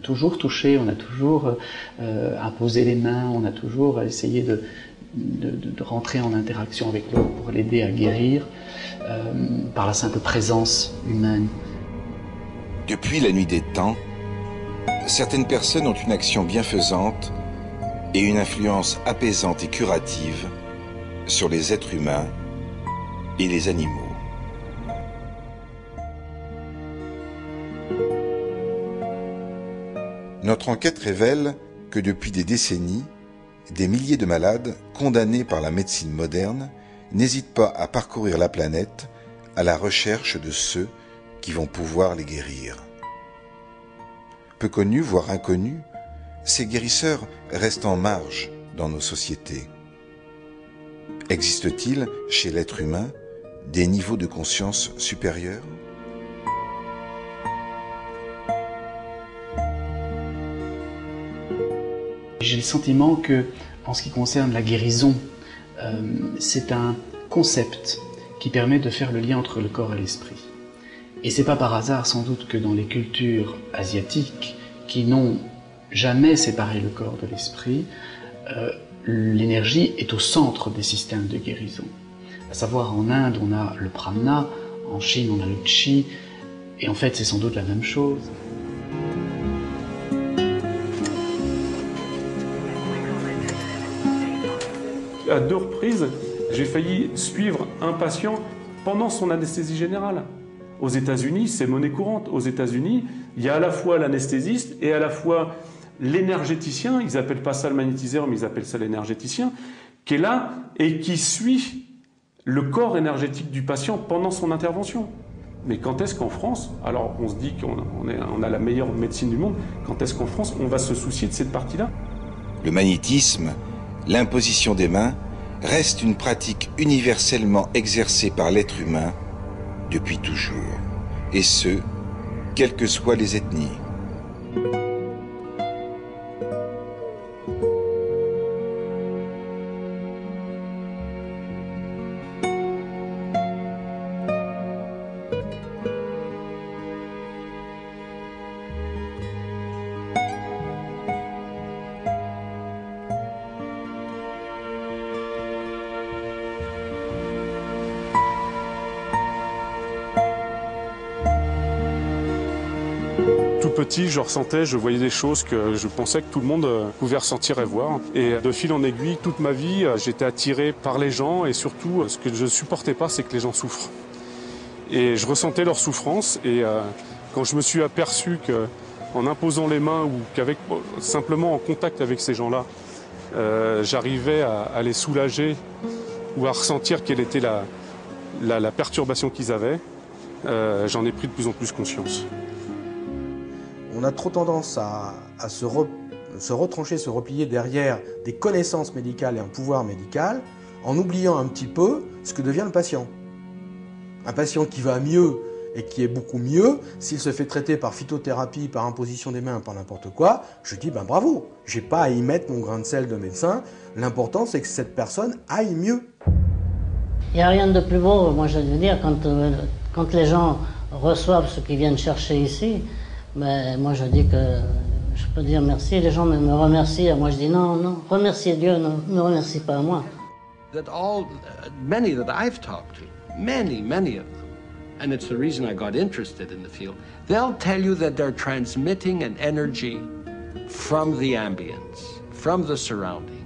toujours touché, on a toujours imposé les mains, on a toujours essayé de rentrer en interaction avec l'autre pour l'aider à guérir par la simple présence humaine. Depuis la nuit des temps, certaines personnes ont une action bienfaisante et une influence apaisante et curative sur les êtres humains et les animaux. Notre enquête révèle que depuis des décennies, des milliers de malades condamnés par la médecine moderne n'hésitent pas à parcourir la planète à la recherche de ceux qui vont pouvoir les guérir. Peu connus, voire inconnus, ces guérisseurs restent en marge dans nos sociétés. Existe-t-il, chez l'être humain, des niveaux de conscience supérieurs ? J'ai le sentiment que, en ce qui concerne la guérison, c'est un concept qui permet de faire le lien entre le corps et l'esprit. Et c'est pas par hasard sans doute que dans les cultures asiatiques, qui n'ont jamais séparé le corps de l'esprit, l'énergie est au centre des systèmes de guérison. À savoir, en Inde, on a le prana, en Chine, on a le chi, et en fait, c'est sans doute la même chose. À 2 reprises, j'ai failli suivre un patient pendant son anesthésie générale. Aux États-Unis, c'est monnaie courante. Aux États-Unis, il y a à la fois l'anesthésiste et à la fois l'énergéticien, ils n'appellent pas ça le magnétiseur, mais ils appellent ça l'énergéticien, qui est là et qui suit le corps énergétique du patient pendant son intervention. Mais quand est-ce qu'en France, alors on se dit qu'on a la meilleure médecine du monde, quand est-ce qu'en France on va se soucier de cette partie-là ? Le magnétisme, l'imposition des mains, reste une pratique universellement exercée par l'être humain depuis toujours, et ce, quelles que soient les ethnies. Tout petit, je voyais des choses que je pensais que tout le monde pouvait ressentir et voir. Et de fil en aiguille, toute ma vie, j'étais attiré par les gens et surtout, ce que je ne supportais pas, c'est que les gens souffrent. Et je ressentais leur souffrance et quand je me suis aperçu qu'en imposant les mains ou simplement en contact avec ces gens-là, j'arrivais à les soulager ou à ressentir quelle était la perturbation qu'ils avaient, j'en ai pris de plus en plus conscience. On a trop tendance à se retrancher, se replier derrière des connaissances médicales et un pouvoir médical, en oubliant un petit peu ce que devient le patient. Un patient qui va mieux et qui est beaucoup mieux, s'il se fait traiter par phytothérapie, par imposition des mains, par n'importe quoi, je dis ben bravo, j'ai pas à y mettre mon grain de sel de médecin, l'important c'est que cette personne aille mieux. Il n'y a rien de plus beau, moi je veux dire, quand les gens reçoivent ce qu'ils viennent chercher ici, mais moi je dis que je peux dire merci, les gens me remercient, moi je dis non, remerciez Dieu, ne me remercie pas moi. Many that I've talked to, many of them, and it's the reason I got interested in the field, they'll tell you that they're transmitting an energy from the ambience, from the surroundings.